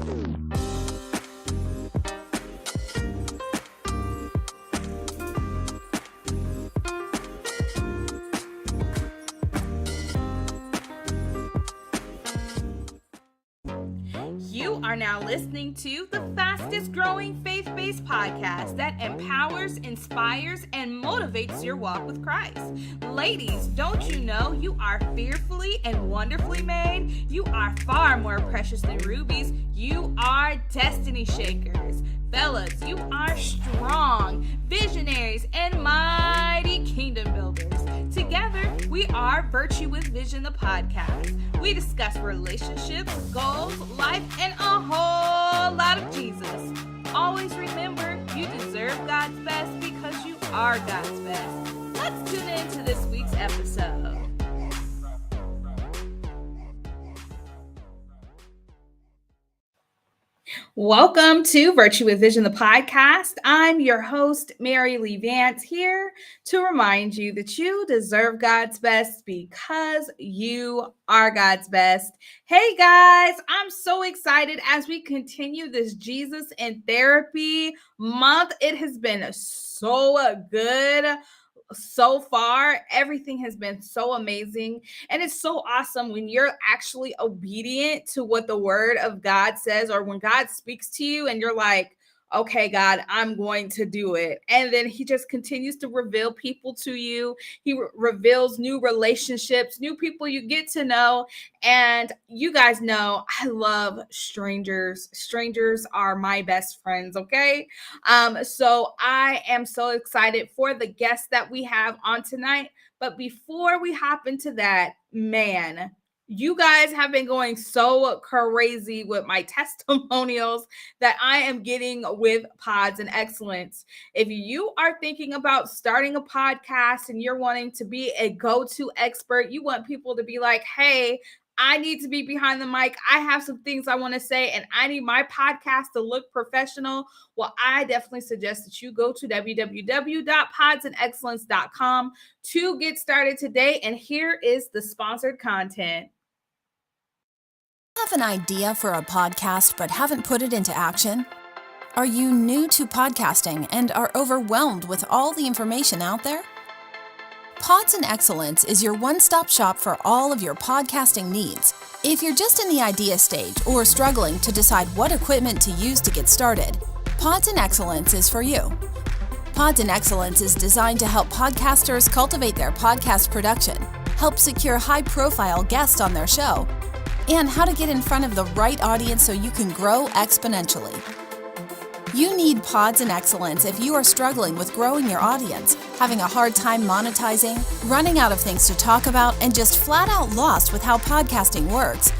You are now listening to the fastest growing faith-based podcast that empowers, inspires, and motivates your walk with Christ. Ladies, don't you know you are fearfully and wonderfully made? You are far more precious than rubies. You are destiny shakers. Fellas, you are strong, visionaries, and mighty kingdom builders. Together, we are Virtue with Vision, the podcast. We discuss relationships, goals, life, and a whole lot of Jesus. Always remember, you deserve God's best because you are God's best. Let's tune into this week's episode. Welcome to Virtue with Vision, the podcast. I'm your host, Mary Lee Vance, here to remind you that you deserve God's best because you are God's best. Hey guys, I'm so excited as we continue this Jesus in Therapy month. It has been so good. So far, everything has been so amazing, and it's so awesome when you're actually obedient to what the word of God says, or when God speaks to you and you're like, okay, God, I'm going to do it. And then he just continues to reveal people to you. He reveals new relationships, new people you get to know. And you guys know I love strangers. Strangers are my best friends, okay? So I am so excited for the guests that we have on tonight. But before we hop into that, man, you guys have been going so crazy with my testimonials that I am getting with Pods and Excellence. If you are thinking about starting a podcast and you're wanting to be a go-to expert, you want people to be like, hey, I need to be behind the mic. I have some things I want to say, and I need my podcast to look professional. Well, I definitely suggest that you go to www.podsandexcellence.com to get started today. And here is the sponsored content. Have an idea for a podcast but haven't put it into action? Are you new to podcasting and are overwhelmed with all the information out there? Pods and Excellence is your one-stop shop for all of your podcasting needs. If you're just in the idea stage or struggling to decide what equipment to use to get started, Pods and Excellence is for you. Pods and Excellence is designed to help podcasters cultivate their podcast production, help secure high-profile guests on their show, and how to get in front of the right audience so you can grow exponentially. You need Pods and Excellence if you are struggling with growing your audience, having a hard time monetizing, running out of things to talk about, and just flat out lost with how podcasting works.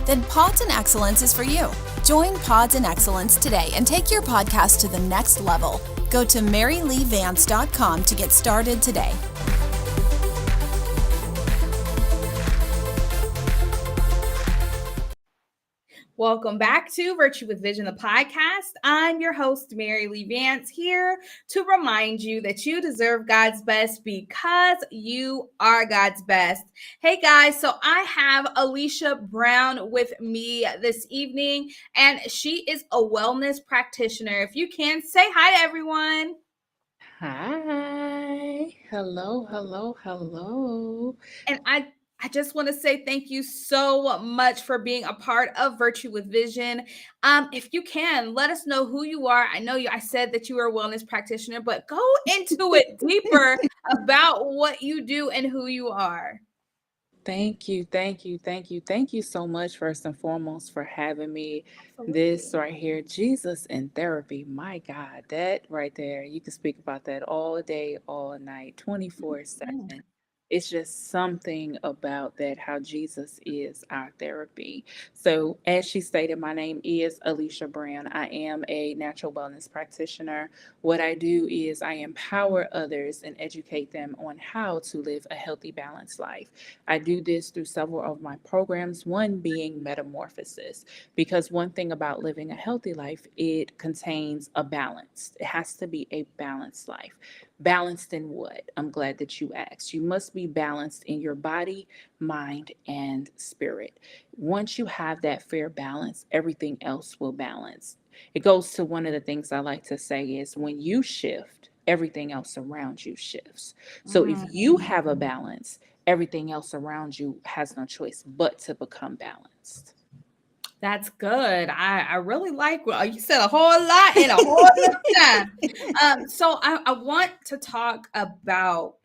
Then Pods and Excellence is for you. Join Pods and Excellence today and take your podcast to the next level. Go to maryleevance.com to get started today. Welcome back to Virtue with Vision, the podcast. I'm your host, Mary Lee Vance, here to remind you that you deserve God's best because you are God's best. Hey guys, so I have Aleshia Brown with me this evening, and she is a wellness practitioner. If you can, say hi to everyone. Hi. Hello. And I just want to say thank you so much for being a part of Virtue with Vision. If you can, let us know who you are. I know I said that you are a wellness practitioner, but go into it deeper about what you do and who you are. Thank you so much, first and foremost, for having me. Absolutely. This right here, Jesus in Therapy. My God, that right there, you can speak about that all day, all night, 24/7. It's just something about that, how Jesus is our therapy. So, as she stated, my name is Aleshia Brown. I am a natural wellness practitioner. What I do is I empower others and educate them on how to live a healthy, balanced life. I do this through several of my programs, one being Metamorphosis, because one thing about living a healthy life, it contains a balance. It has to be a balanced life. Balanced in what? I'm glad that you asked. You must be balanced in your body, mind, and spirit. Once you have that fair balance, everything else will balance. It goes to one of the things I like to say is when you shift, everything else around you shifts. So if you Mm. have a balance, everything else around you has no choice but to become balanced. That's good. I really like what you said, a whole lot in a whole little time. So I want to talk about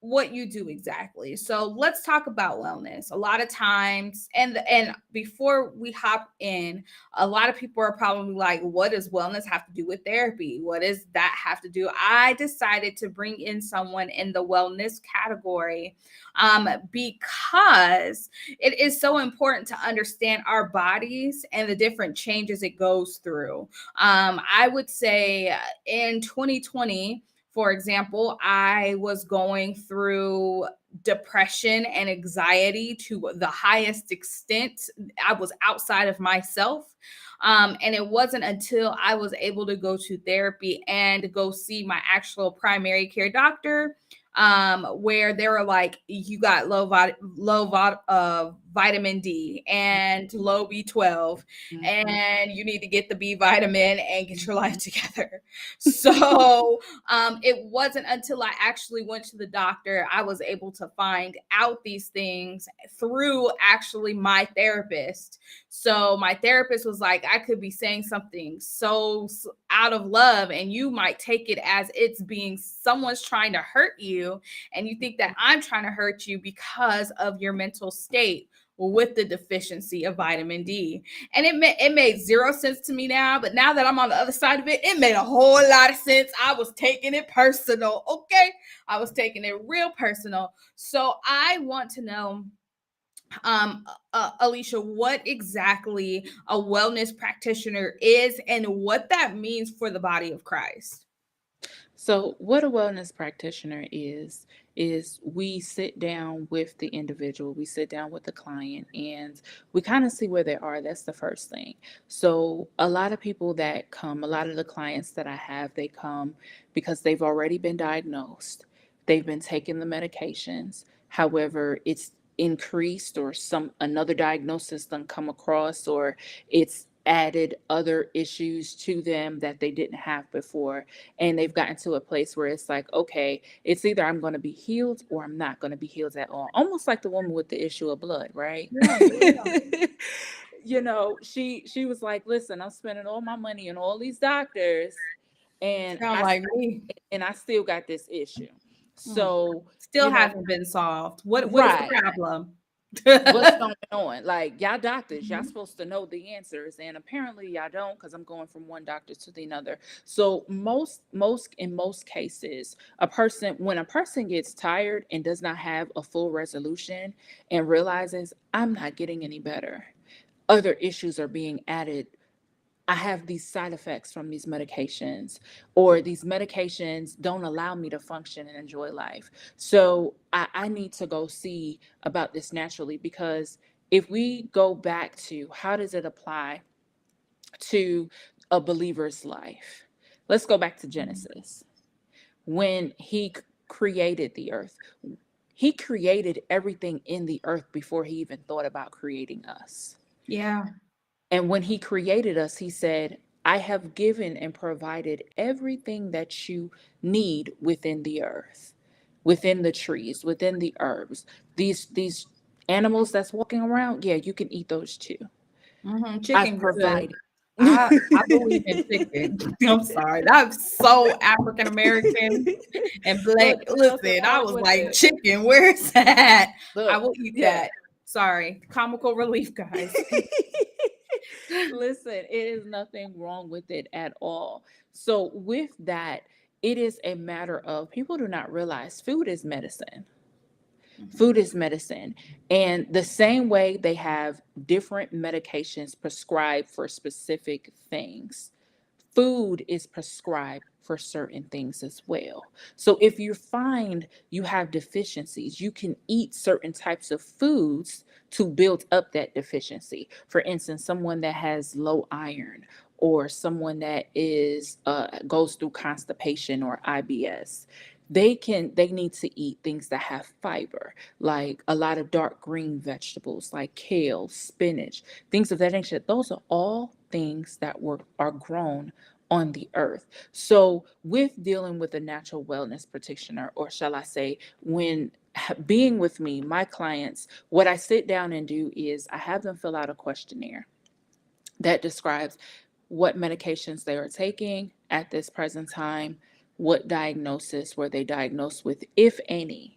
what you do exactly. So let's talk about wellness. A lot of times, and before we hop in, a lot of people are probably like, what does wellness have to do with therapy? What does that have to do? I decided to bring in someone in the wellness category because it is so important to understand our bodies and the different changes it goes through. I would say in 2020, for example, I was going through depression and anxiety to the highest extent. I was outside of myself. And it wasn't until I was able to go to therapy and go see my actual primary care doctor, where they were like, you got vitamin D and low B12, Mhm, and you need to get the B vitamin and get your life mhm. together. So it wasn't until I actually went to the doctor I was able to find out these things through actually my therapist. So my therapist was like, I could be saying something so out of love, and you might take it as it's being someone's trying to hurt you, and you think that I'm trying to hurt you because of your mental state with the deficiency of vitamin D. And it made zero sense to me now, but now that I'm on the other side of it, it made a whole lot of sense. I was taking it personal, okay? I was taking it real personal. So I want to know, Aleshia, what exactly a wellness practitioner is and what that means for the body of Christ. So, what a wellness practitioner is we sit down with the individual, we sit down with the client, and we kind of see where they are. That's the first thing. So, a lot of people that come, a lot of the clients that I have, they come because they've already been diagnosed, they've been taking the medications. However, it's increased or some another diagnosis done come across, or it's added other issues to them that they didn't have before, and they've gotten to a place where it's like, okay, it's either I'm going to be healed or I'm not going to be healed at all. Almost like the woman with the issue of blood, right? Yeah, yeah. She was like, listen, I'm spending all my money on all these doctors, and Sound like me. I still got this issue. Mm. So, Still hasn't been solved. What is the right. problem? What's going on? Like, y'all doctors, y'all supposed to know the answers, and apparently y'all don't, because I'm going from one doctor to the another. So most cases, when a person gets tired and does not have a full resolution and realizes I'm not getting any better, other issues are being added. I have these side effects from these medications, or these medications don't allow me to function and enjoy life. So I need to go see about this naturally, because if we go back to how does it apply to a believer's life, let's go back to Genesis. When created the earth, he created everything in the earth before he even thought about creating us. Yeah. And when he created us, he said, I have given and provided everything that you need within the earth, within the trees, within the herbs. These animals that's walking around, yeah, you can eat those too. I've Chicken good. provided. I believe in chicken. I'm sorry. That's so African American and black. Look, there's nothing Listen, I wrong was with like, it. chicken, where's that? I Look, will eat yeah. that. Sorry. Comical relief, guys. Listen, it is nothing wrong with it at all. So, with that, it is a matter of people do not realize food is medicine. Mhm. Food is medicine. And the same way they have different medications prescribed for specific things, food is prescribed for certain things as well. So if you find you have deficiencies, you can eat certain types of foods to build up that deficiency. For instance, someone that has low iron, or someone that is goes through constipation or IBS, they need to eat things that have fiber, like a lot of dark green vegetables like kale, spinach, things of that nature. Those are all things that are grown on the earth. So with dealing with a natural wellness practitioner, or shall I say, when being with me, my clients, what I sit down and do is I have them fill out a questionnaire that describes what medications they are taking at this present time, what diagnosis were they diagnosed with, if any,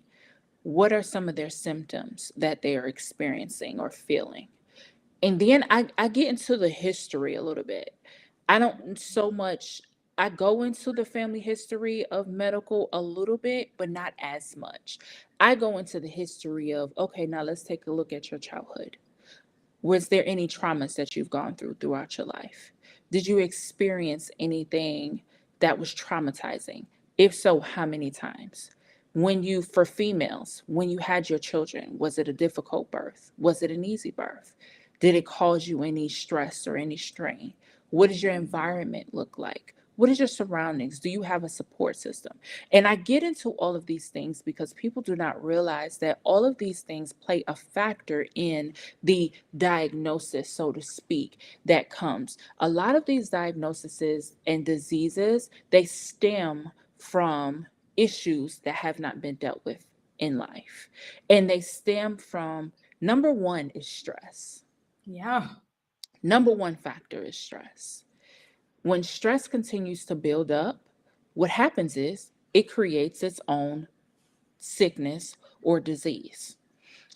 what are some of their symptoms that they are experiencing or feeling. And then I get into the history a little bit. I don't so much, I go into the family history of medical a little bit, but not as much. I go into the history of, okay, now let's take a look at your childhood. Was there any traumas that you've gone through throughout your life? Did you experience anything that was traumatizing? If so, how many times? For females, when you had your children, was it a difficult birth? Was it an easy birth? Did it cause you any stress or any strain? What does your environment look like? What is your surroundings? Do you have a support system? And I get into all of these things because people do not realize that all of these things play a factor in the diagnosis, so to speak, that comes. A lot of these diagnoses and diseases, they stem from issues that have not been dealt with in life. And they stem from, number one is stress. Yeah. Number one factor is stress. When stress continues to build up, what happens is it creates its own sickness or disease.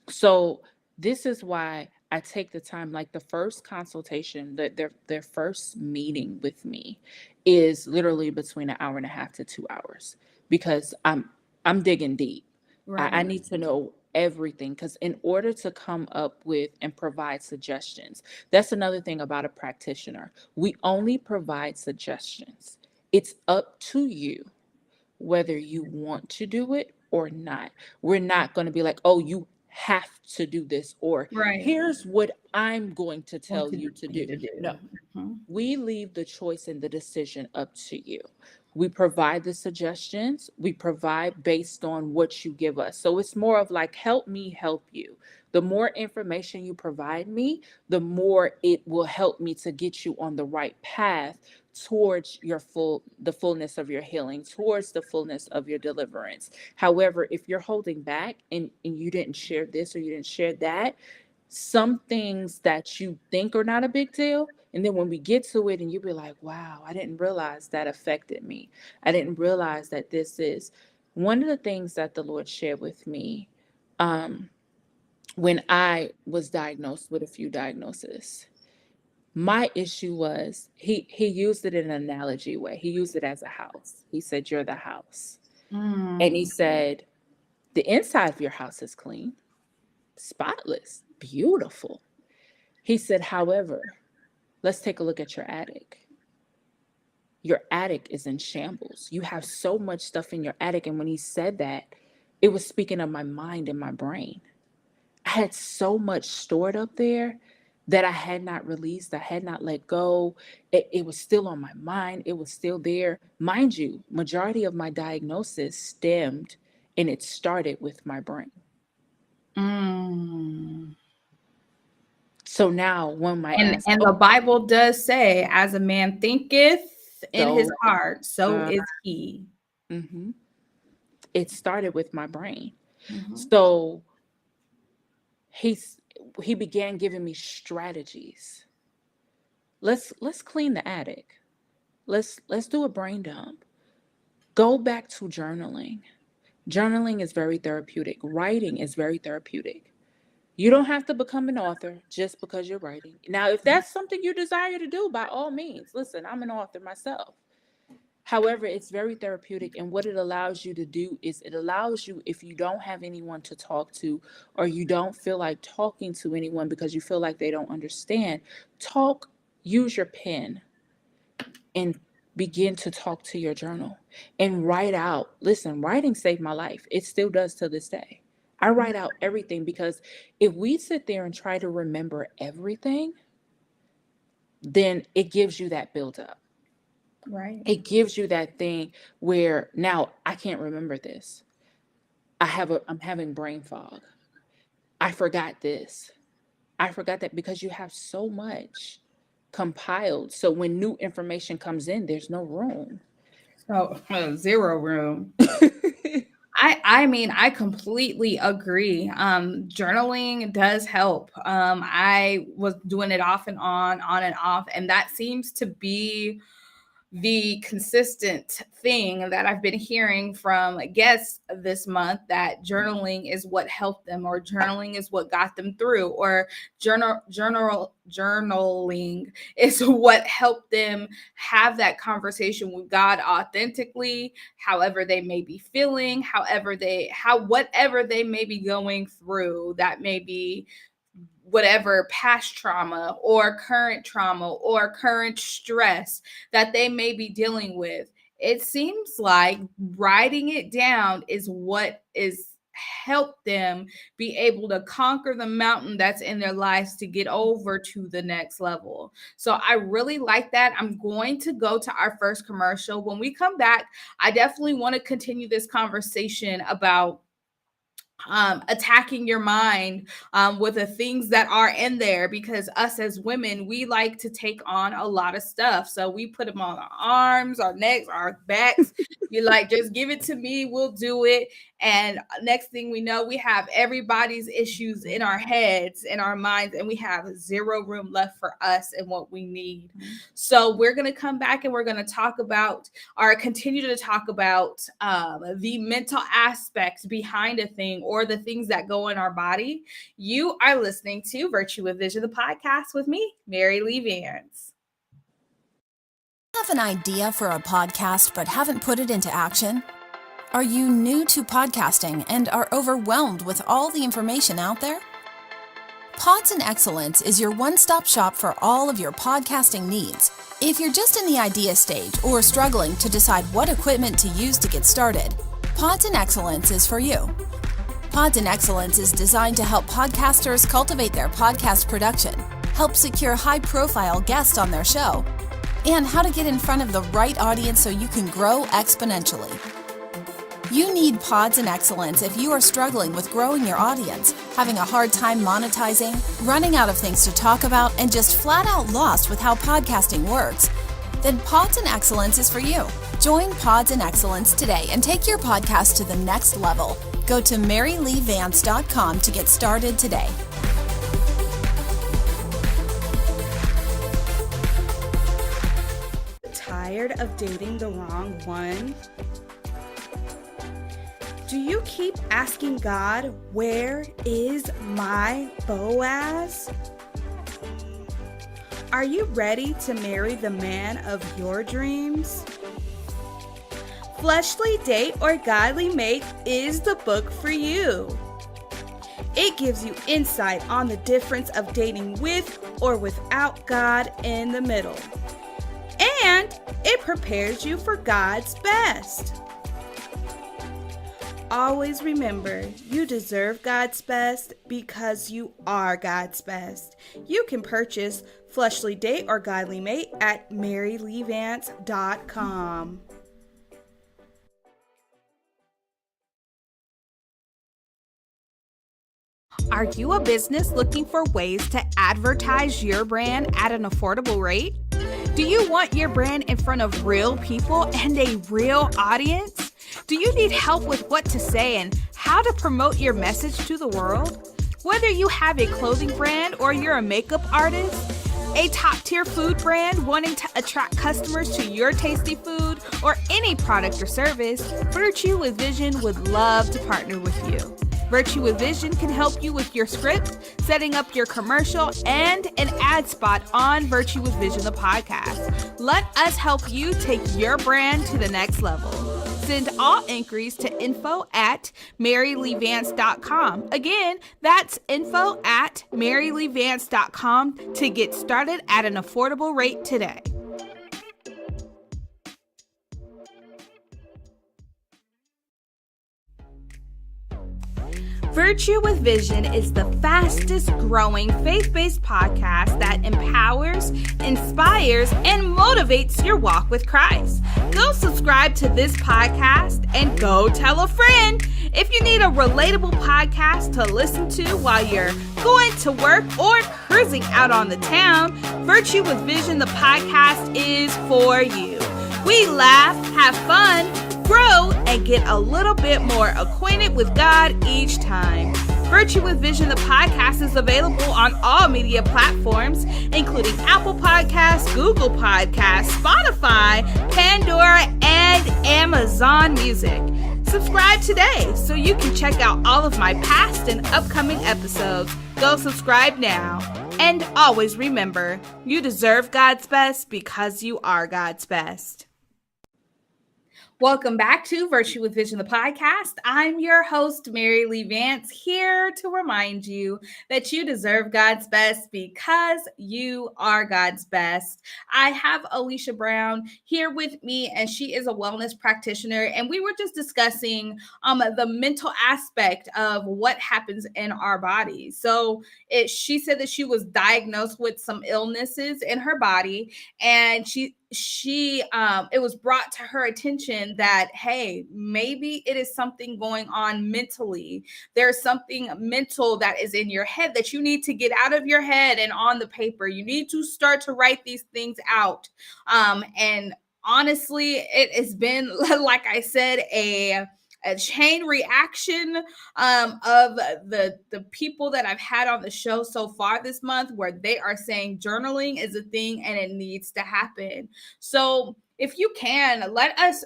So this is why I take the time, like the first consultation, that their first meeting with me is literally between an hour and a half to 2 hours, because I'm digging deep. I Right. need to know everything, because in order to come up with and provide suggestions, that's another thing about a practitioner. We only provide suggestions. It's up to you whether you want to do it or not. We're not going to be like, oh, you have to do this, or Right. here's what I'm going to What tell to you to you do. to do. No, Mhm. we leave the choice and the decision up to you. We provide the suggestions, we provide based on what you give us. So it's more of like, help me help you. The more information you provide me, the more it will help me to get you on the right path towards the fullness of your healing, towards the fullness of your deliverance. However, if you're holding back and you didn't share this or you didn't share that, some things that you think are not a big deal, and then when we get to it and you'll be like, wow, I didn't realize that affected me. I didn't realize that this is one of the things that the Lord shared with me, um, when I was diagnosed with a few diagnoses. My issue was he used it in an analogy way. He used it as a house. He said, you're the house. And he Mm. said, the inside of your house is clean, spotless, beautiful. He said, however, let's take a look at your attic. Your attic is in shambles. You have so much stuff in your attic. And when he said that, it was speaking of my mind and my brain. I had so much stored up there that I had not released. I had not let go. It was still on my mind. It was still there. Mind you, majority of my diagnosis stemmed and it started with my brain. Mm. So now when my ask, And oh, the Bible does say, as a man thinketh in his so heart, so uh, is he. hmm it started with my brain. Mhm. So he's he began giving me strategies. Let's clean the attic. Let's do a brain dump. Go back to journaling. Journaling is very therapeutic. Writing is very therapeutic. You don't have to become an author just because you're writing. Now, if that's something you desire to do, by all means, listen, I'm an author myself. However, it's very therapeutic. And what it allows you to do is it allows you, if you don't have anyone to talk to, or you don't feel like talking to anyone because you feel like they don't understand, talk, use your pen, and think. begin to talk to your journal and write out. Listen, writing saved my life. It still does to this day. I write out everything, because if we sit there and try to remember everything, then it gives you that buildup. Right. It gives you that thing where now I can't remember this. I'm having brain fog. I forgot this. I forgot that, because you have so much compiled. So when new information comes in, there's no room. Oh, zero room. I mean, I completely agree. Journaling does help. I was doing it off and on and off, and that seems to be the consistent thing that I've been hearing from guests this month, that journaling is what helped them, or journaling is what got them through, or journaling is what helped them have that conversation with God authentically, however they may be feeling, whatever they may be going through, that may be whatever past trauma or current stress that they may be dealing with. It seems like writing it down is what is helped them be able to conquer the mountain that's in their lives to get over to the next level. So I really like that. I'm going to go to our first commercial. When we come back, I definitely want to continue this conversation about attacking your mind with the things that are in there, because us as women, we like to take on a lot of stuff. So we put them on our arms, our necks, our backs. You're like, just give it to me, we'll do it. And next thing we know, we have everybody's issues in our heads, in our minds, and we have zero room left for us and what we need. So we're going to come back and we're going to talk about, or continue to talk about, the mental aspects behind a thing, or the things that go in our body. You are listening to Virtue with Vision, the podcast with me, Mary Lee Vance. Have an idea for a podcast but haven't put it into action? Are you new to podcasting and are overwhelmed with all the information out there? Pods and Excellence is your one-stop shop for all of your podcasting needs. If you're just in the idea stage or struggling to decide what equipment to use to get started, Pods and Excellence is for you. Pods and Excellence is designed to help podcasters cultivate their podcast production, help secure high-profile guests on their show, and how to get in front of the right audience so you can grow exponentially. You need Pods and Excellence if you are struggling with growing your audience, having a hard time monetizing, running out of things to talk about, and just flat out lost with how podcasting works. Then Pods and Excellence is for you. Join Pods and Excellence today and take your podcast to the next level. Go to MaryLeeVance.com to get started today. Tired of dating the wrong one? Do you keep asking God, where is my Boaz? Are you ready to marry the man of your dreams? Fleshly Date or Godly Mate is the book for you. It gives you insight on the difference of dating with or without God in the middle. And it prepares you for God's best. Always remember, you deserve God's best because you are God's best. You can purchase Fleshly Date or Godly Mate at MaryLeeVance.com. Are you a business looking for ways to advertise your brand at an affordable rate? Do you want your brand in front of real people and a real audience? Do you need help with what to say and how to promote your message to the world? Whether you have a clothing brand or you're a makeup artist, a top-tier food brand wanting to attract customers to your tasty food, or any product or service, Virtue with Vision would love to partner with you. Virtue with Vision can help you with your script, setting up your commercial, and an ad spot on Virtue with Vision, the podcast. Let us help you take your brand to the next level. Send all inquiries to info@MaryLeeVance.com. Again, that's info@MaryLeeVance.com to get started at an affordable rate today. Virtue with Vision is the fastest growing faith-based podcast that empowers, inspires, and motivates your walk with Christ. Go subscribe to this podcast and go tell a friend. If you need a relatable podcast to listen to while you're going to work or cruising out on the town, Virtue with Vision, the podcast, is for you. We laugh, have fun, grow, and get a little bit more acquainted with God each time. Virtue with Vision, the podcast, is available on all media platforms, including Apple Podcasts, Google Podcasts, Spotify, Pandora, and Amazon Music. Subscribe today so you can check out all of my past and upcoming episodes. Go subscribe now. And always remember, you deserve God's best because you are God's best. Welcome back to Virtue with Vision, the podcast. I'm your host, Mary Lee Vance, here to remind you that you deserve God's best because you are God's best. I have Aleshia Brown here with me, and she is a wellness practitioner, and we were just discussing the mental aspect of what happens in our bodies. So she said that she was diagnosed with some illnesses in her body, and it was brought to her attention that, hey, maybe it is something going on mentally. There's something mental that is in your head that you need to get out of your head and on the paper. You need to start to write these things out. And honestly, it has been, like I said, a chain reaction of the people that I've had on the show so far this month, where they are saying journaling is a thing and it needs to happen. So if you can, let us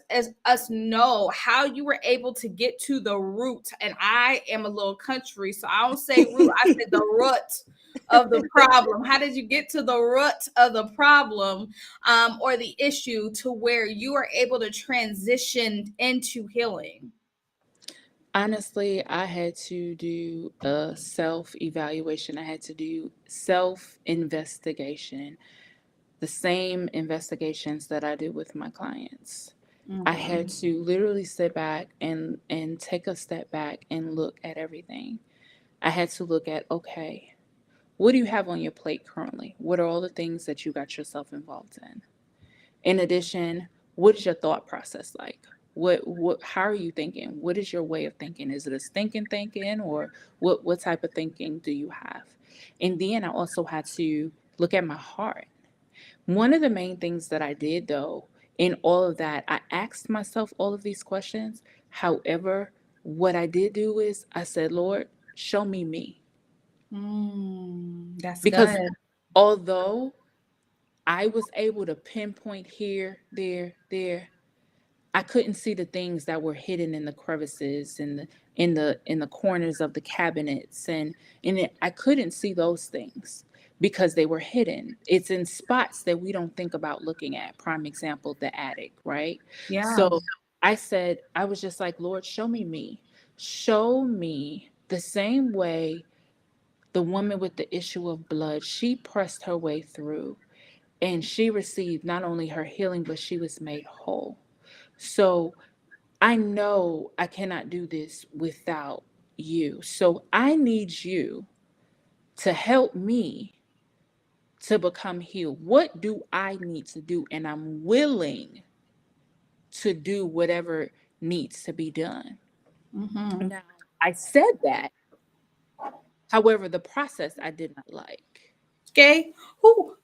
know how you were able to get to the root. And I am a little country, so I don't say root, I said the root of the problem. How did you get to the root of the problem or the issue to where you are able to transition into healing? Honestly, I had to do a self-evaluation. I had to do self-investigation, the same investigations that I do with my clients. I had to literally sit back and take a step back and look at everything. I had to look at, okay, what do you have on your plate currently? What are all the things that you got yourself involved in? In addition, what is your thought process like? How are you thinking? What is your way of thinking? Is it a stinking thinking, or what type of thinking do you have? And then I also had to look at my heart. One of the main things that I did, though, in all of that, I asked myself all of these questions. However, what I did do is I said, Lord, show me me. That's Because good. although I was able to pinpoint here, there, I couldn't see the things that were hidden in the crevices and in the corners of the cabinets, and I couldn't see those things because they were hidden. It's in spots that we don't think about looking at. Prime example, the attic, right? Yeah. So I was just like, Lord, show me me. Show me the same way the woman with the issue of blood, she pressed her way through, and she received not only her healing, but she was made whole. So I know I cannot do this without you. So I need you to help me to become healed. What do I need to do? And I'm willing to do whatever needs to be done. Now, I said that. However, the process I did not like. Okay.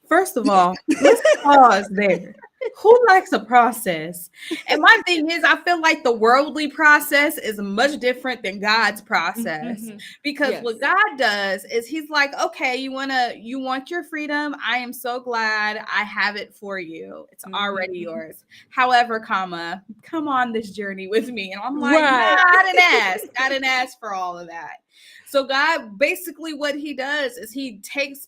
First of all, let's pause there. Who likes a process? And my thing is, I feel like the worldly process is much different than God's process. Because what God does is he's like, okay, you want your freedom. I am so glad I have it for you. It's already yours. However, come on this journey with me. And I'm like, right. I didn't ask for all of that. So God, basically what he does is he takes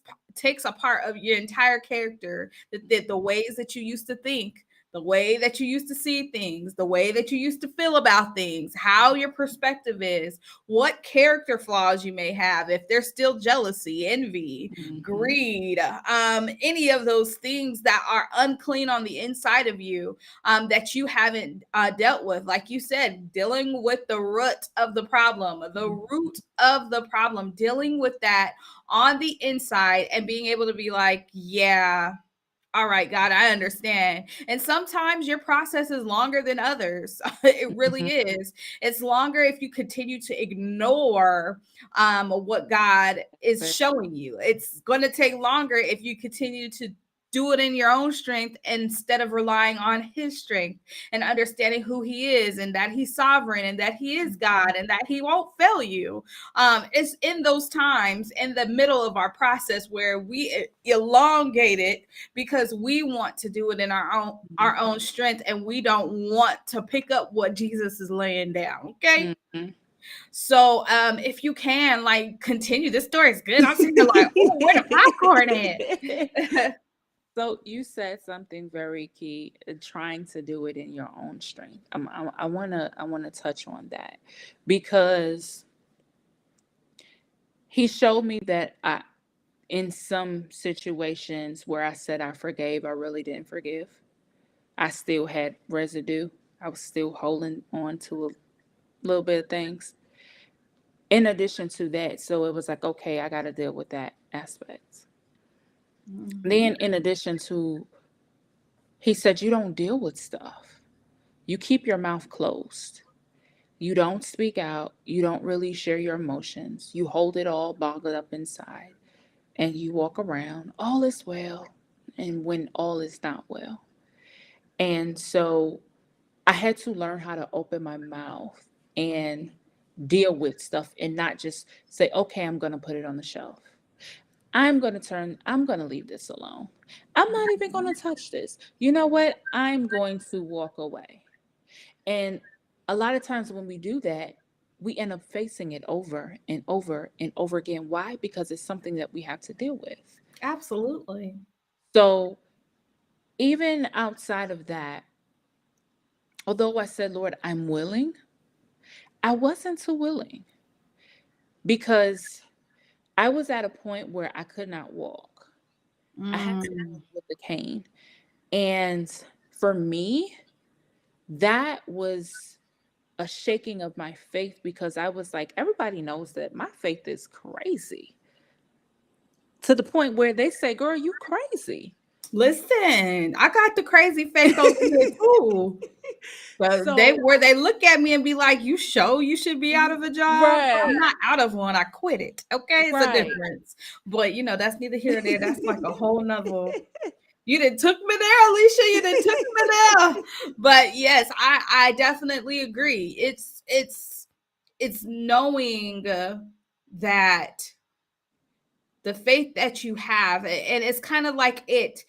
a part of your entire character, the ways that you used to think, the way that you used to see things, the way that you used to feel about things, how your perspective is, what character flaws you may have, if there's still jealousy, envy, greed, any of those things that are unclean on the inside of you, that you haven't dealt with. Like you said, dealing with the root of the problem, dealing with that on the inside and being able to be like, yeah, all right, God, I understand. And sometimes your process is longer than others. It really is. It's longer if you continue to ignore what God is showing you. It's going to take longer if you continue to do it in your own strength instead of relying on his strength and understanding who he is and that he's sovereign and that he is God and that he won't fail you. It's in those times in the middle of our process where we elongate it because we want to do it in our own strength and we don't want to pick up what Jesus is laying down. Okay. So if you can like continue, this story is good. I'm sitting there like, oh, where the popcorn at? So you said something very key, trying to do it in your own strength. I wanna touch on that because he showed me that in some situations where I said I forgave, I really didn't forgive. I still had residue. I was still holding on to a little bit of things. In addition to that, so it was like, okay, I got to deal with that aspect. Then, in addition to, he said, you don't deal with stuff. You keep your mouth closed. You don't speak out. You don't really share your emotions. You hold it all bottled up inside. And you walk around, all is well. And when all is not well. And so I had to learn how to open my mouth and deal with stuff and not just say, okay, I'm going to put it on the shelf. I'm going to leave this alone. I'm not even going to touch this. You know what? I'm going to walk away. And a lot of times when we do that, we end up facing it over and over and over again. Why? Because it's something that we have to deal with. Absolutely. So even outside of that, although I said, Lord, I'm willing, I wasn't too willing because I was at a point where I could not walk. I had to walk with the cane. And for me, that was a shaking of my faith because I was like, everybody knows that my faith is crazy. To the point where they say, girl, you crazy. Listen, I got the crazy faith over here too. But So they look at me and be like, you sure you should be out of a job? I'm right, not out of one. I quit it. Okay. It's a right. difference. But that's neither here nor there. That's like a whole nother. You didn't took me there, Alicia. You didn't took me there. But yes, I definitely agree. It's knowing that the faith that you have, and it's kind of like it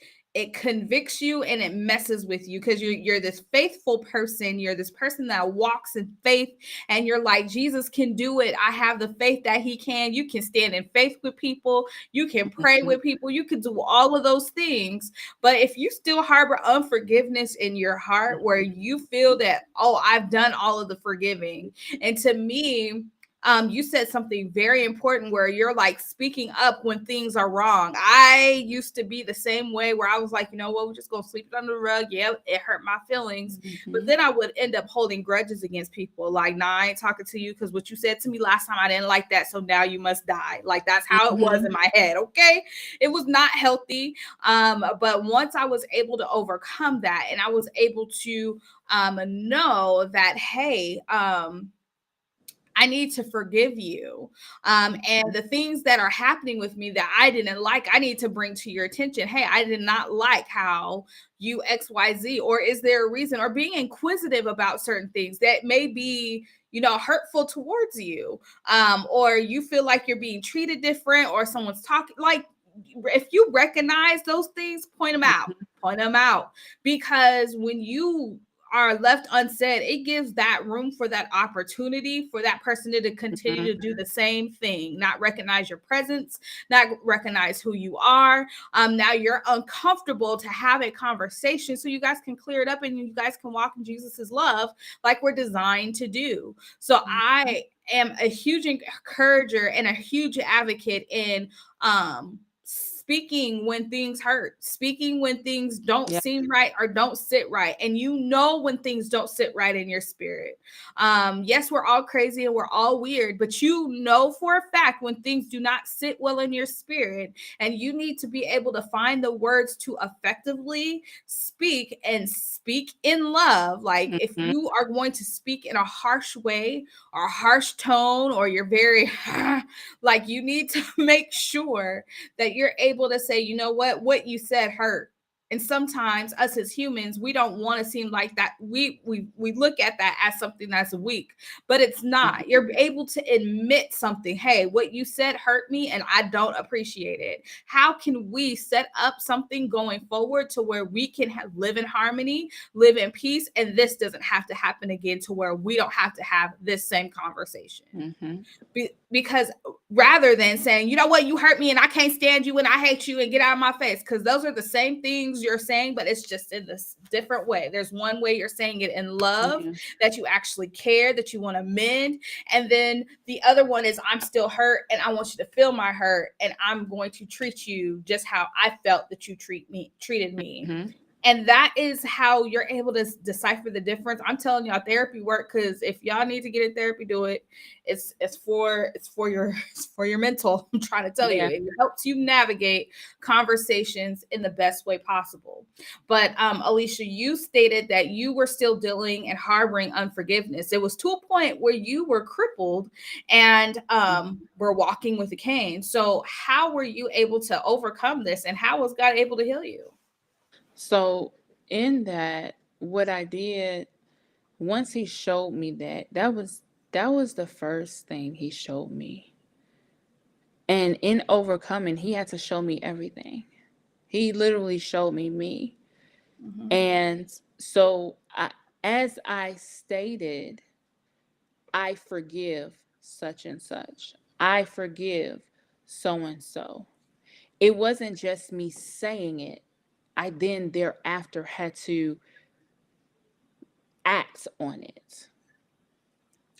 convicts you and it messes with you because you're this faithful person. You're this person that walks in faith and you're like, Jesus can do it. I have the faith that he can. You can stand in faith with people. You can pray with people. You can do all of those things. But if you still harbor unforgiveness in your heart where you feel that, oh, I've done all of the forgiving. And to me, you said something very important where you're like speaking up when things are wrong. I used to be the same way where I was like, you know what, we're just going to sweep it under the rug. Yeah, it hurt my feelings. But then I would end up holding grudges against people. Like, nah, I ain't talking to you because what you said to me last time, I didn't like that. So now you must die. Like, that's how it was in my head. Okay. It was not healthy. But once I was able to overcome that and I was able to know that, hey, I need to forgive you. And the things that are happening with me that I didn't like, I need to bring to your attention. Hey, I did not like how you XYZ, or is there a reason? Or being inquisitive about certain things that may be, hurtful towards you. Or you feel like you're being treated different or someone's talking like, if you recognize those things, point them out, because when you are left unsaid, it gives that room for that opportunity for that person to continue to do the same thing, not recognize your presence, not recognize who you are. Now you're uncomfortable to have a conversation, so you guys can clear it up and you guys can walk in Jesus's love like we're designed to do. So I am a huge encourager and a huge advocate in speaking when things hurt, speaking when things don't seem right or don't sit right. And you know when things don't sit right in your spirit. Yes, we're all crazy and we're all weird, but you know for a fact when things do not sit well in your spirit, and you need to be able to find the words to effectively speak and speak in love. Like if you are going to speak in a harsh way or a harsh tone, or you're very like, you need to make sure that you're able to say, you know what you said hurt. And sometimes us as humans, we don't want to seem like that. We look at that as something that's weak, but it's not. You're able to admit something. Hey, what you said hurt me and I don't appreciate it. How can we set up something going forward to where we can live in harmony, live in peace, and this doesn't have to happen again, to where we don't have to have this same conversation. Because rather than saying, you know what, you hurt me and I can't stand you and I hate you and get out of my face, because those are the same things you're saying, but it's just in this different way. There's one way you're saying it in love, that you actually care, that you want to mend, and then the other one is, I'm still hurt and I want you to feel my hurt, and I'm going to treat you just how I felt that you treated me. And that is how you're able to decipher the difference. I'm telling y'all, therapy work, because if y'all need to get in therapy, do it. It's for your mental. I'm trying to tell you, it helps you navigate conversations in the best way possible. But Aleshia, you stated that you were still dealing and harboring unforgiveness. It was to a point where you were crippled and were walking with a cane. So how were you able to overcome this, and how was God able to heal you? So in that, what I did, once he showed me that was the first thing he showed me. And in overcoming, he had to show me everything. He literally showed me. And so as I stated, I forgive such and such. I forgive so and so. It wasn't just me saying it. I then thereafter had to act on it.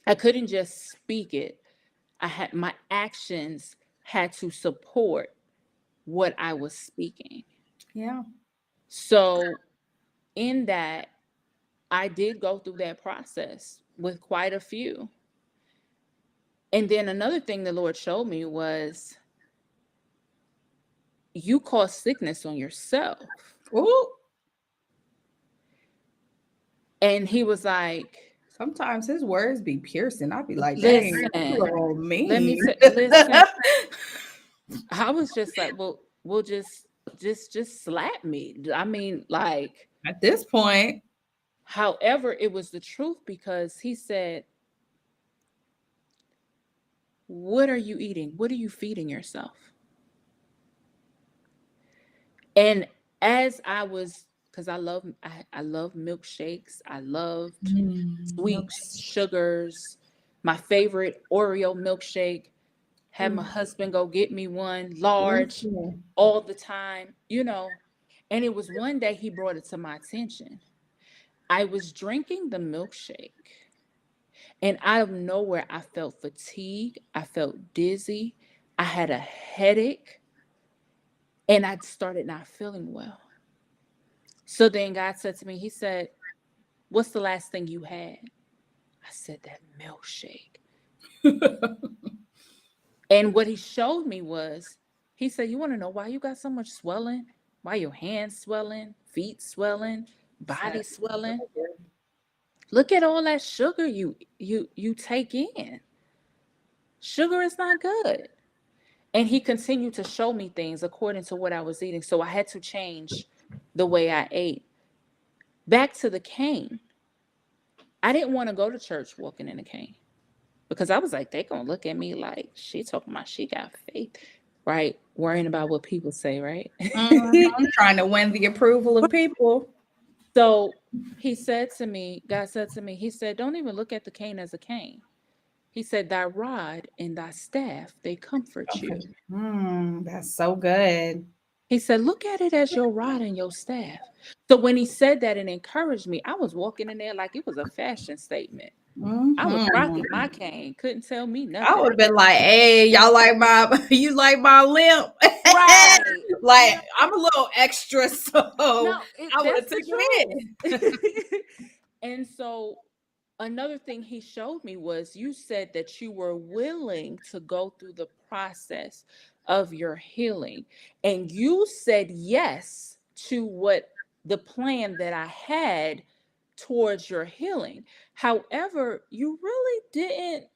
I couldn't just speak it. My actions had to support what I was speaking. Yeah. So in that, I did go through that process with quite a few. And then another thing the Lord showed me was, you cause sickness on yourself. Ooh. And he was like, sometimes his words be piercing. I'd be like, listen, dang, me. let me listen. I was just like, well, just slap me. I mean, like, at this point. However, it was the truth, because he said, what are you eating? What are you feeding yourself? And as I was, because I love milkshakes. I loved sweets, sugars. My favorite Oreo milkshake. Had my husband go get me one, large, all the time, And it was one day he brought it to my attention. I was drinking the milkshake, and out of nowhere, I felt fatigue. I felt dizzy. I had a headache, and I started not feeling well. So then God said to me, he said, what's the last thing you had? I said, that milkshake. And what he showed me was, he said, you want to know why you got so much swelling? Why your hands swelling, feet swelling, body swelling? Look at all that sugar you take in. Sugar is not good. And he continued to show me things according to what I was eating. So I had to change the way I ate. Back to the cane. I didn't want to go to church walking in a cane, because I was like, they're going to look at me like, she talking about she got faith, right? Worrying about what people say, right? I'm trying to win the approval of people. So he said to me, God said to me, he said, don't even look at the cane as a cane. He said, thy rod and thy staff, they comfort you. That's so good. He said, look at it as your rod and your staff. So when he said that and encouraged me, I was walking in there like it was a fashion statement. I was Mhm. rocking my cane, couldn't tell me I nothing. would have been like, "Hey, y'all like my you like my limp?" Right. Like Yeah. I'm a little extra, so No, I would that's have the took it in. truth. And so another thing he showed me was you said that you were willing to go through the process of your healing. And you said yes to what the plan that I had towards your healing. However, you really didn't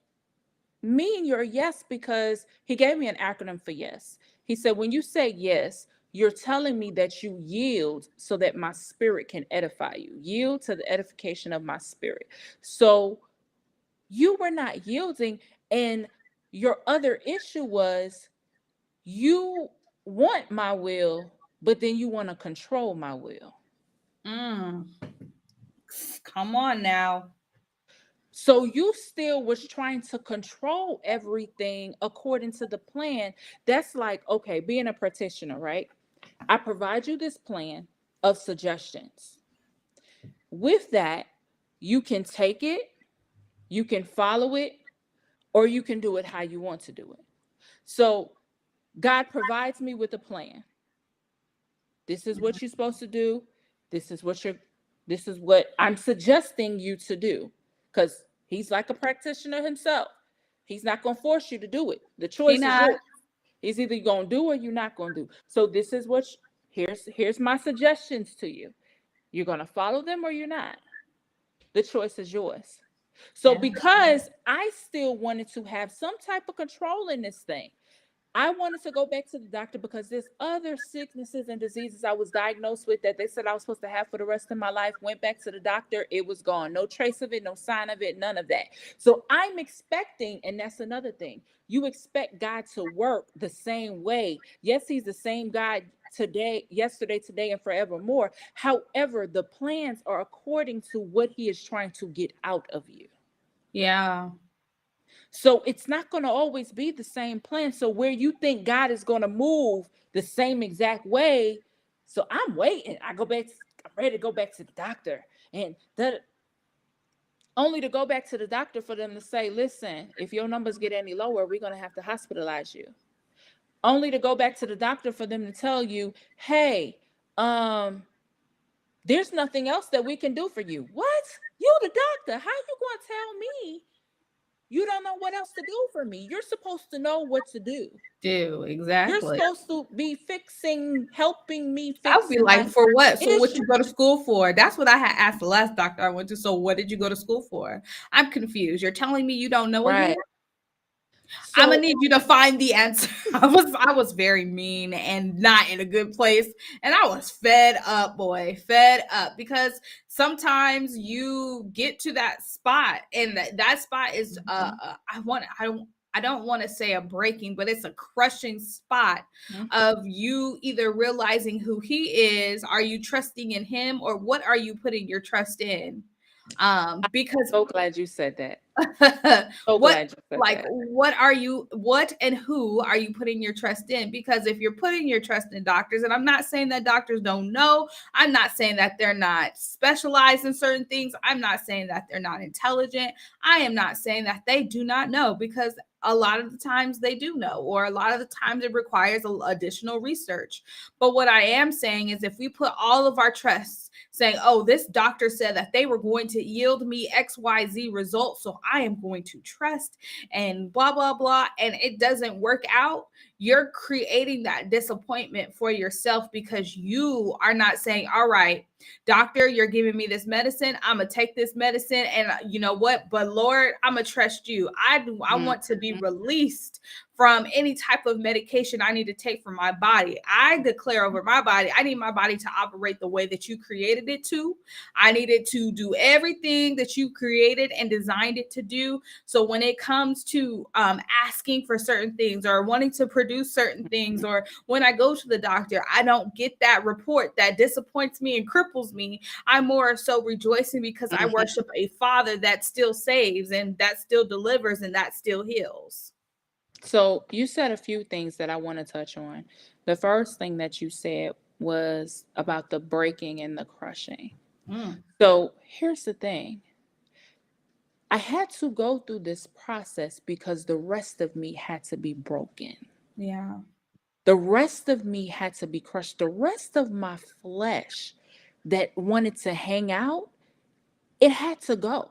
mean your yes, because he gave me an acronym for yes. He said, when you say yes, you're telling me that you yield so that my spirit can edify you, yield to the edification of my spirit. So you were not yielding. And your other issue was you want my will, but then you want to control my will. Mm, come on now. So you still was trying to control everything according to the plan. That's like, okay, being a practitioner, right? I provide you this plan of suggestions. With that, you can take it, you can follow it, or you can do it how you want to do it. So God provides me with a plan. This is what you're supposed to do. This is what you're this is what I'm suggesting you to do. Because he's like a practitioner himself. He's not going to force you to do it. The He choice is not. yours. He's either going to do or you're not going to do. So this is what here's my suggestions to you. You're going to follow them or you're not. The choice is yours. So Yeah. because I still wanted to have some type of control in this thing, I wanted to go back to the doctor because there's other sicknesses and diseases I was diagnosed with that they said I was supposed to have for the rest of my life. Went back to the doctor, it was gone. No trace of it, no sign of it, none of that. So I'm expecting, and that's another thing. You expect God to work the same way. Yes, he's the same God today, yesterday, today, and forevermore. However, the plans are according to what he is trying to get out of you. Yeah. So it's not going to always be the same plan. So where you think God is going to move the same exact way, so I'm waiting. I'm ready to go back to the doctor. And that only to go back to the doctor for them to say, listen, if your numbers get any lower, we're going to have to hospitalize you. Only to go back to the doctor for them to tell you, hey, there's nothing else that we can do for you. What? You the doctor. How you going to tell me you don't know what else to do for me? You're supposed to know what to do. Do You're exactly. supposed to be helping me I would fix be my like, for what? So what issue. you go to school for? That's what I had asked the last doctor I went to. So what did you go to school for? I'm confused. You're telling me you don't know again? Right. I'm gonna So, need you to find the answer. I was very mean and not in a good place, and I was fed up, boy, fed up, because sometimes you get to that spot, and that spot is I don't want to say a breaking, but it's a crushing spot of you either realizing who he is, are you trusting in him, or what are you putting your trust in? Because so glad you said that. So what glad you said like that. what and who are you putting your trust in? Because if you're putting your trust in doctors, and I'm not saying that doctors don't know, I'm not saying that they're not specialized in certain things, I'm not saying that they're not intelligent, I am not saying that they do not know, because a lot of the times they do know, or a lot of the times it requires additional research. But what I am saying is, if we put all of our trust saying, oh, this doctor said that they were going to yield me XYZ results, so I am going to trust, and blah, blah, blah, and it doesn't work out, you're creating that disappointment for yourself, because you are not saying, all right, doctor, you're giving me this medicine, I'm gonna take this medicine, and you know what, but Lord, I'm gonna trust you. I want to be released from any type of medication I need to take for my body. I declare over my body, I need my body to operate the way that you created it to. I need it to do everything that you created and designed it to do. So when it comes to asking for certain things or wanting to produce certain things, or when I go to the doctor, I don't get that report that disappoints me and cripples me. I'm more so rejoicing because I Mhm. worship a Father that still saves and that still delivers and that still heals. So you said a few things that I want to touch on. The first thing that you said was about the breaking and the crushing. Mm, So here's the thing. I had to go through this process because the rest of me had to be broken. yeah, The rest of me had to be crushed. The rest of my flesh that wanted to hang out, it had to go.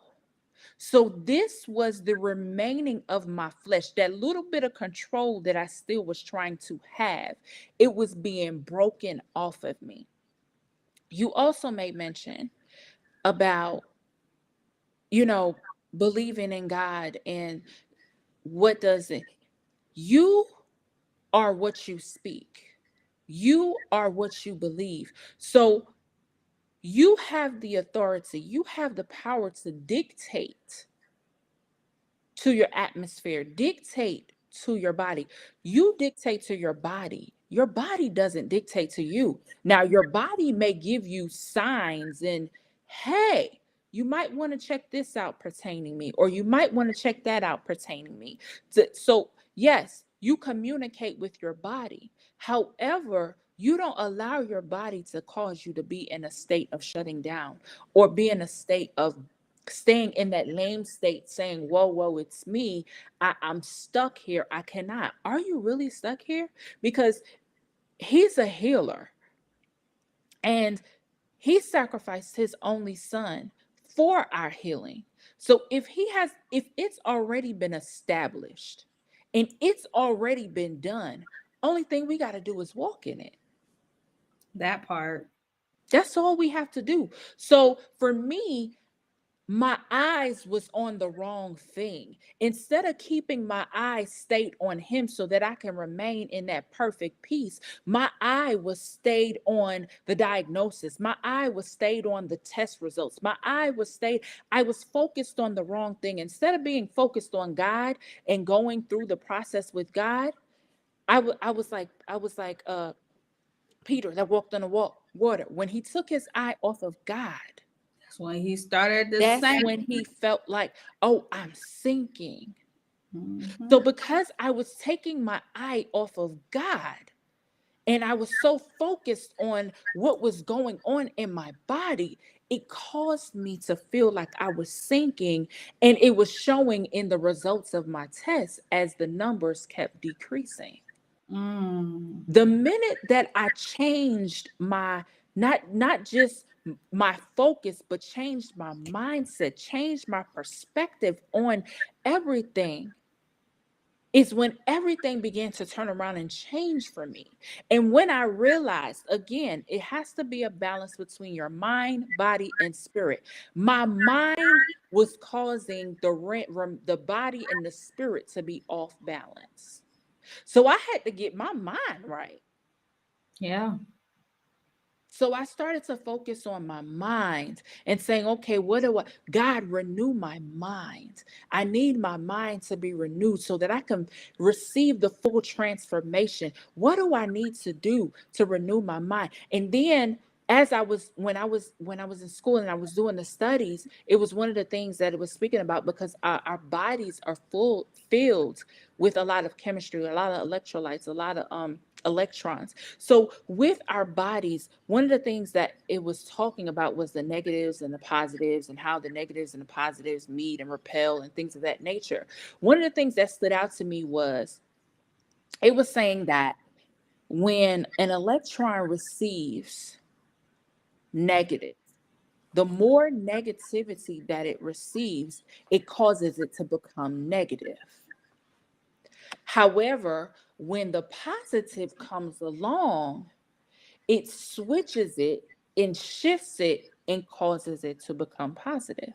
So this was the remaining of my flesh, that little bit of control that I still was trying to have. It was being broken off of me. You also made mention about, you know, believing in God and what does it? You are what you speak. You are what you believe. So you have the authority, you have the power to dictate to your atmosphere, dictate to your body. You dictate to your body. Your body doesn't dictate to you. Now, your body may give you signs and, hey, you might want to check this out pertaining me, or you might want to check that out pertaining me. So, yes, you communicate with your body. However, you don't allow your body to cause you to be in a state of shutting down or be in a state of staying in that lame state saying, whoa, it's me. I'm stuck here. I cannot. Are you really stuck here? Because he's a healer and he sacrificed his only son for our healing. So if it's already been established and it's already been done, only thing we got to do is walk in it. that part. That's all we have to do. So for me, my eyes was on the wrong thing. Instead of keeping my eyes stayed on him so that I can remain in that perfect peace, my eye was stayed on the diagnosis. My eye was stayed on the test results. I was focused on the wrong thing. Instead of being focused on God and going through the process with God, I was like Peter that walked on the water. When he took his eye off of God, That's when he started the that's same. when he felt like, oh, I'm sinking. Mhm. So because I was taking my eye off of God and I was so focused on what was going on in my body, it caused me to feel like I was sinking, and it was showing in the results of my tests as the numbers kept decreasing. Mm. The minute that I changed my, not just my focus, but changed my mindset, changed my perspective on everything, is when everything began to turn around and change for me. And when I realized, again, it has to be a balance between your mind, body, and spirit. My mind was causing the body and the spirit to be off balance. So I had to get my mind right. Yeah. So I started to focus on my mind and saying, okay, God, renew my mind. I need my mind to be renewed so that I can receive the full transformation. What do I need to do to renew my mind? And then when I was in school and I was doing the studies, it was one of the things that it was speaking about, because our bodies are filled with a lot of chemistry, a lot of electrolytes, a lot of electrons. So with our bodies, one of the things that it was talking about was the negatives and the positives, and how the negatives and the positives meet and repel and things of that nature. One of the things that stood out to me was it was saying that when an electron receives negative, the more negativity that it receives, it causes it to become negative. However, when the positive comes along, it switches it and shifts it and causes it to become positive.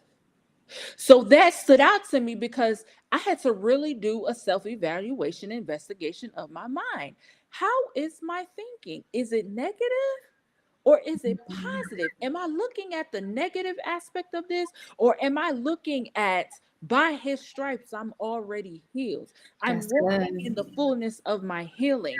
So that stood out to me because I had to really do a self-evaluation investigation of my mind. How is my thinking? Is it negative or is it positive? Am I looking at the negative aspect of this, or am I looking at by his stripes I'm already healed? I'm That's walking in good. the fullness of my healing.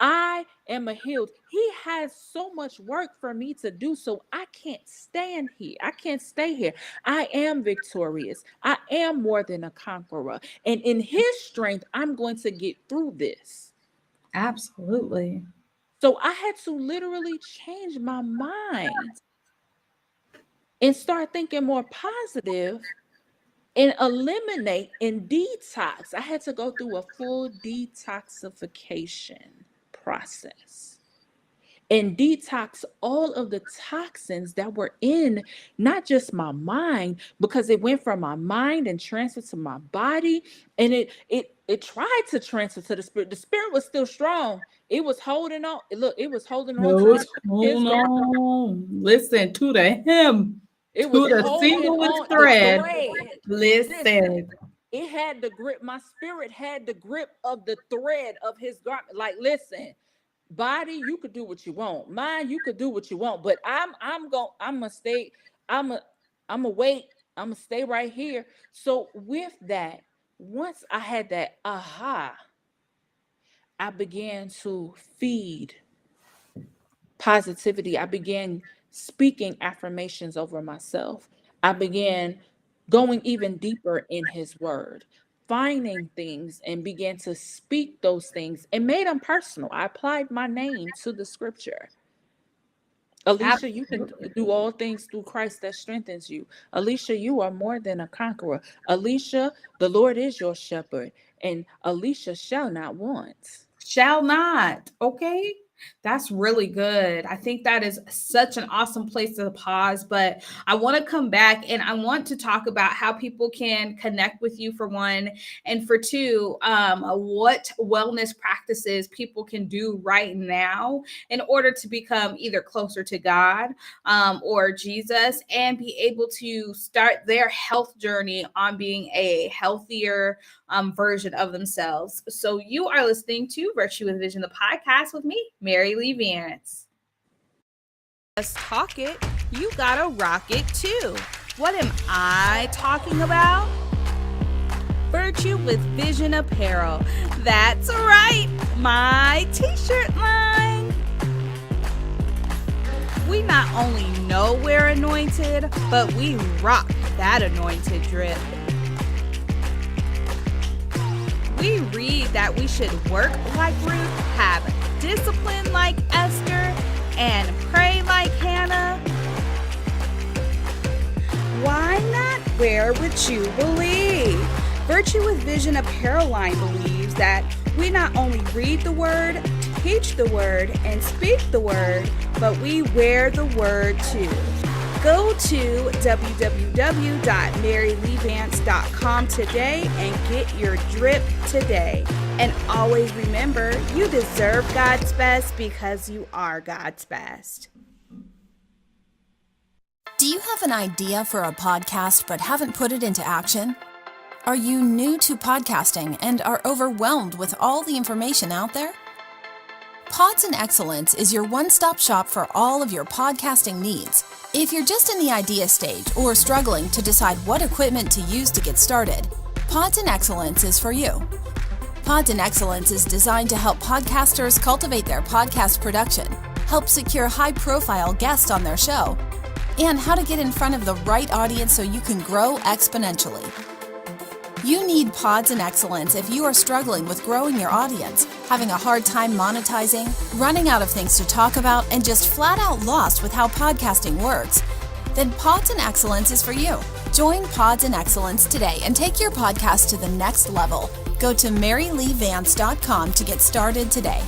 I am a healed. He has so much work for me to do, so I can't stand here. I can't stay here. I am victorious. I am more than a conqueror. And in his strength, I'm going to get through this. Absolutely. So I had to literally change my mind and start thinking more positive and eliminate and detox. I had to go through a full detoxification process and detox all of the toxins that were in not just my mind, because it went from my mind and transferred to my body, and it tried to transfer to the spirit. The spirit was still strong. It was holding on. Look, it was holding on to No, the it's his hold garment. on. Listen to the hem, It was to the holding singlest on the thread. thread. Listen, Listen. it had the grip. My spirit had the grip of the thread of his garment. Like, listen, body, you could do what you want. Mind, you could do what you want. But I'm gonna stay. I'm a wait. I'm gonna stay right here. So with that, once I had that aha, I began to feed positivity. I began speaking affirmations over myself. I began going even deeper in his word, finding things and began to speak those things and made them personal. I applied my name to the scripture. Aleshia, you can Absolutely. do all things through Christ that strengthens you. Aleshia, you are more than a conqueror. Aleshia, the Lord is your shepherd, and Aleshia shall not want. Shall not. Okay. That's really good. I think that is such an awesome place to pause. But I want to come back and I want to talk about how people can connect with you, for one, and for two, what wellness practices people can do right now in order to become either closer to God or Jesus, and be able to start their health journey on being a healthier version of themselves. So you are listening to Virtue with Vision, the podcast with me, Mary Lee Vance. Let's talk it. You gotta rock it too. What am I talking about? Virtue with Vision apparel. That's right, my t-shirt line. We not only know we're anointed, but we rock that anointed drip. We read that we should work like Ruth, have discipline like Esther, and pray like Hannah. Why not wear what you believe? Virtue with Vision apparel line believes that we not only read the word, teach the word, and speak the word, but we wear the word too. Go to www.maryleevance.com today and get your drip today. And always remember, you deserve God's best because you are God's best. Do you have an idea for a podcast but haven't put it into action? Are you new to podcasting and are overwhelmed with all the information out there? Pods and Excellence is your one-stop shop for all of your podcasting needs. If you're just in the idea stage or struggling to decide what equipment to use to get started, Pods and Excellence is for you. Pods and Excellence is designed to help podcasters cultivate their podcast production, help secure high-profile guests on their show, and how to get in front of the right audience so you can grow exponentially. You need Pods and Excellence if you are struggling with growing your audience, having a hard time monetizing, running out of things to talk about, and just flat out lost with how podcasting works. Then Pods and Excellence is for you. Join Pods and Excellence today and take your podcast to the next level. Go to maryleevance.com to get started today.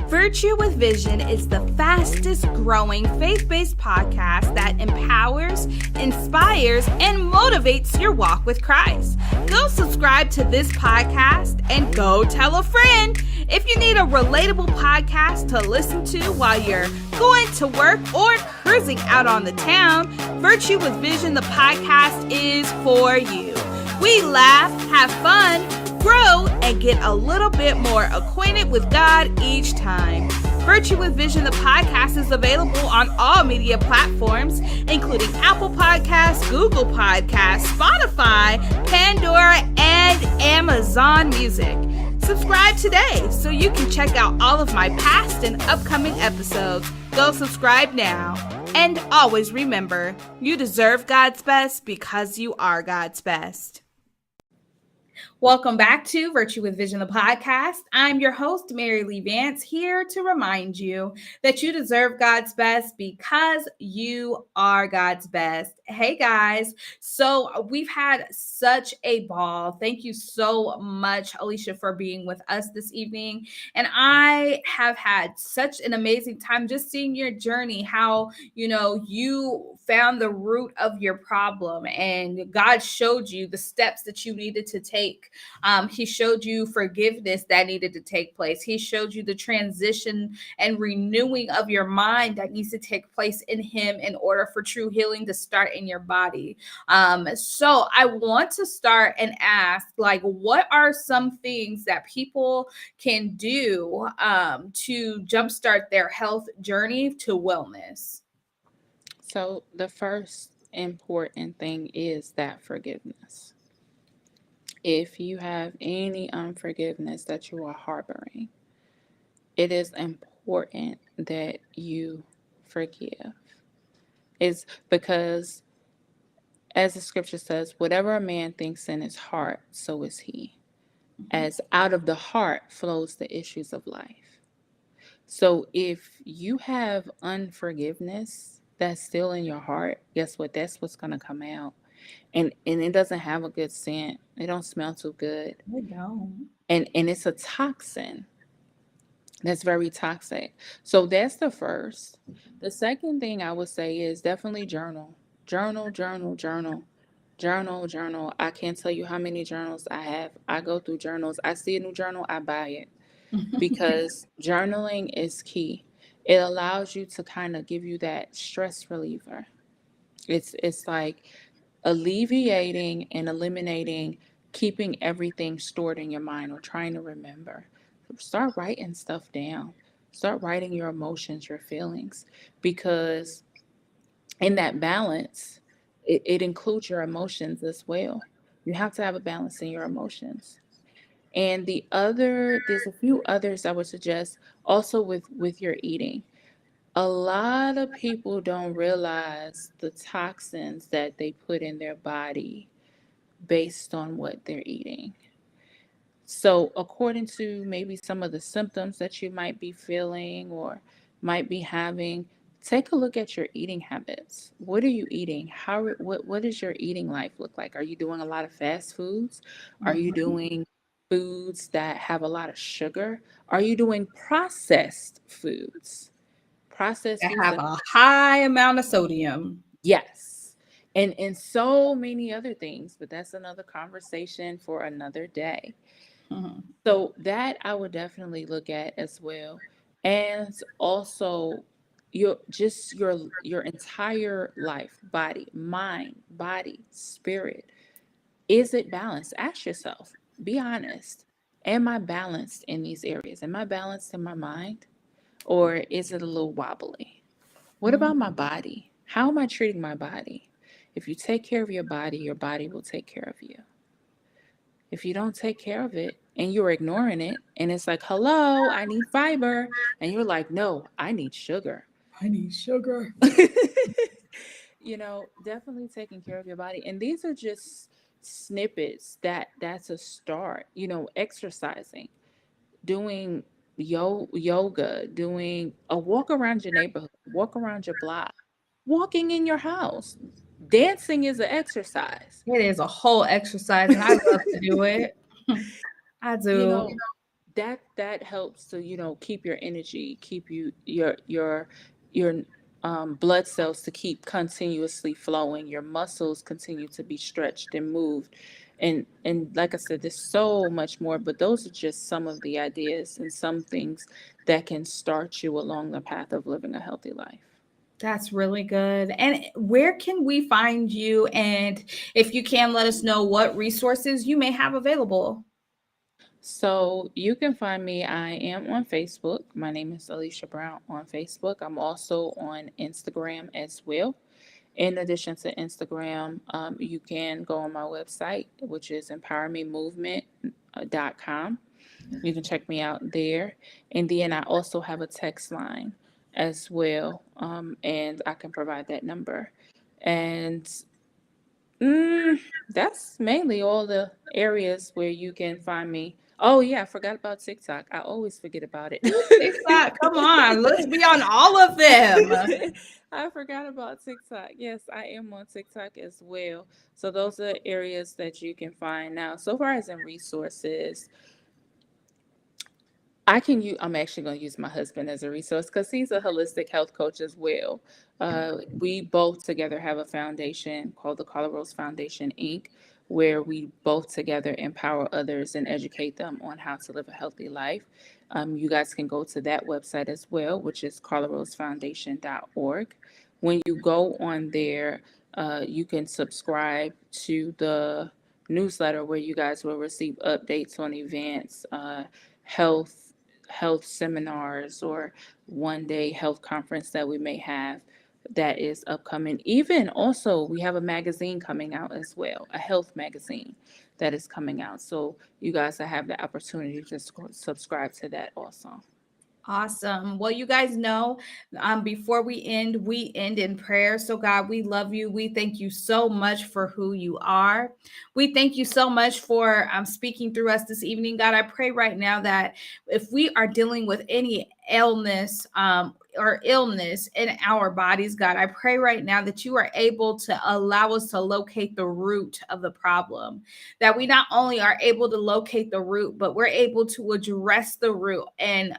Virtue with Vision is the fastest growing faith-based podcast that empowers, inspires and motivates your walk with Christ. Go subscribe to this podcast and go tell a friend. If you need a relatable podcast to listen to while you're going to work or cruising out on the town, Virtue with Vision, the podcast, is for you. We laugh, have fun, grow, and get a little bit more acquainted with God each time. Virtue with Vision, the podcast, is available on all media platforms, including Apple Podcasts, Google Podcasts, Spotify, Pandora, and Amazon Music. Subscribe today so you can check out all of my past and upcoming episodes. Go subscribe now. And always remember, you deserve God's best because you are God's best. Welcome back to Virtue with Vision, the podcast. I'm your host, Mary Lee Vance, here to remind you that you deserve God's best because you are God's best. Hey guys, so we've had such a ball. Thank you so much, Aleshia, for being with us this evening. And I have had such an amazing time just seeing your journey, how, you found the root of your problem and God showed you the steps that you needed to take. He showed you forgiveness that needed to take place. He showed you the transition and renewing of your mind that needs to take place in Him in order for true healing to start in your body. So I want to start and ask, what are some things that people can do to jumpstart their health journey to wellness? So the first important thing is that forgiveness. If you have any unforgiveness that you are harboring, it is important that you forgive. It's because, as the scripture says, whatever a man thinks in his heart, so is he. As out of the heart flows the issues of life. So if you have unforgiveness that's still in your heart, guess what? That's what's going to come out. And it doesn't have a good scent. It don't smell too good. It don't. And it's a toxin. That's very toxic. So that's the first. The second thing I would say is definitely journal. Journal. I can't tell you how many journals I have. I go through journals. I see a new journal, I buy it. Because journaling is key. It allows you to kind of give you that stress reliever. It's like alleviating and eliminating keeping everything stored in your mind or trying to remember. Start writing stuff down. Start writing your emotions, your feelings, because in that balance, it includes your emotions as well. You have to have a balance in your emotions. And there's a few others I would suggest also with your eating. A lot of people don't realize the toxins that they put in their body based on what they're eating. So according to maybe some of the symptoms that you might be feeling or might be having, take a look at your eating habits. What are you eating? What does your eating life look like? Are you doing a lot of fast foods? Are you doing foods that have a lot of sugar? Are you doing processed foods? Processed That foods have a high amount of sodium. yes. And so many other things, but that's another conversation for another day. So that I would definitely look at as well. And also your entire life, body, spirit. Is it balanced? Ask yourself, be honest. Am I balanced in these areas? Am I balanced in my mind? Or is it a little wobbly? What about my body? How am I treating my body? If you take care of your body will take care of you. If you don't take care of it and you're ignoring it, and it's like, hello, I need fiber. And you're like, no, I need sugar. I need sugar. Definitely taking care of your body. And these are just snippets that's a start. Exercising, doing yoga, doing a walk around your neighborhood, walk around your block, walking in your house. Dancing is an exercise. It is a whole exercise, and I love to do it. I do. That helps to keep your energy, keep your blood cells to keep continuously flowing. Your muscles continue to be stretched and moved. And like I said, there's so much more, but those are just some of the ideas and some things that can start you along the path of living a healthy life. That's really good. And where can we find you? And if you can, let us know what resources you may have available. So you can find me. I am on Facebook. My name is Aleshia Brown on Facebook. I'm also on Instagram as well. In addition to Instagram, you can go on my website, which is empowermemovement.com. You can check me out there. And then I also have a text line as well, and I can provide that number. And that's mainly all the areas where you can find me. Oh yeah, I forgot about TikTok. I always forget about it. TikTok, come on, let's be on all of them. I forgot about TikTok. Yes, I am on TikTok as well. So those are areas that you can find. Now, so far as in resources, I'm actually going to use my husband as a resource because he's a holistic health coach as well. We both together have a foundation called the Color Rose Foundation, Inc., where we both together empower others and educate them on how to live a healthy life. You guys can go to that website as well, which is colorrosefoundation.org. When you go on there, you can subscribe to the newsletter where you guys will receive updates on events, health seminars, or one-day health conference that we may have that is upcoming. Even also, we have a magazine coming out as well, a health magazine that is coming out. So you guys have the opportunity to subscribe to that also. Awesome. Well, you guys know, before we end in prayer. So God, we love you. We thank you so much for who you are. We thank you so much for speaking through us this evening. God, I pray right now that if we are dealing with any illness or illness in our bodies, God, I pray right now that you are able to allow us to locate the root of the problem, that we not only are able to locate the root, but we're able to address the root and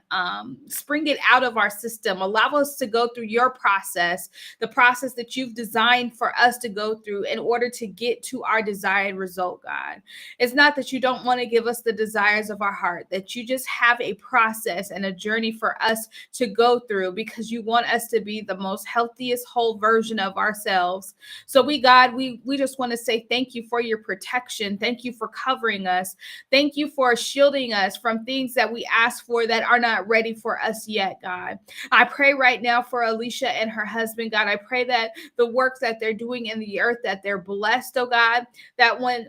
spring it out of our system. Allow us to go through your process, the process that you've designed for us to go through in order to get to our desired result, God. It's not that you don't want to give us the desires of our heart, that you just have a process and a journey for us to go through, because you want us to be the most healthiest whole version of ourselves. So God, we just want to say thank you for your protection. Thank you for covering us. Thank you for shielding us from things that we ask for that are not ready for us yet, God. I pray right now for Aleshia and her husband, God. I pray that the work that they're doing in the earth, that they're blessed, oh God, that when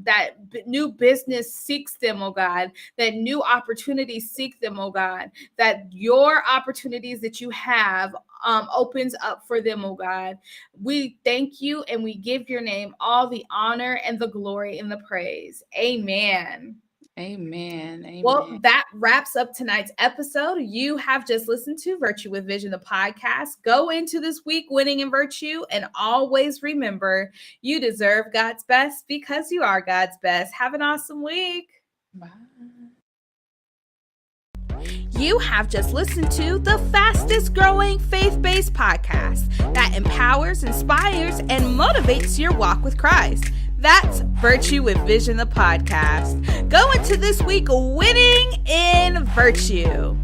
that new business seeks them, oh God, that new opportunities seek them, oh God, that your opportunities that you have opens up for them, oh God. We thank you and we give your name all the honor and the glory and the praise. Amen. Amen. Amen. Well, that wraps up tonight's episode. You have just listened to Virtue with Vision, the podcast. Go into this week winning in virtue, and always remember, you deserve God's best because you are God's best. Have an awesome week. Bye. You have just listened to the fastest growing faith-based podcast that empowers, inspires, and motivates your walk with Christ. That's Virtue with Vision, the podcast. Go into this week winning in virtue.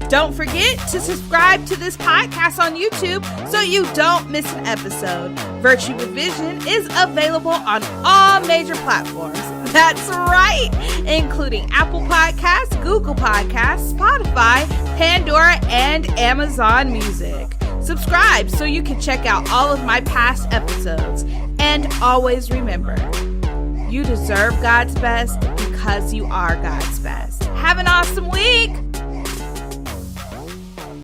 Don't forget to subscribe to this podcast on YouTube so you don't miss an episode. Virtue with Vision is available on all major platforms. That's right, including Apple Podcasts, Google Podcasts, Spotify, Pandora, and Amazon Music. Subscribe so you can check out all of my past episodes. And always remember, you deserve God's best because you are God's best. Have an awesome week.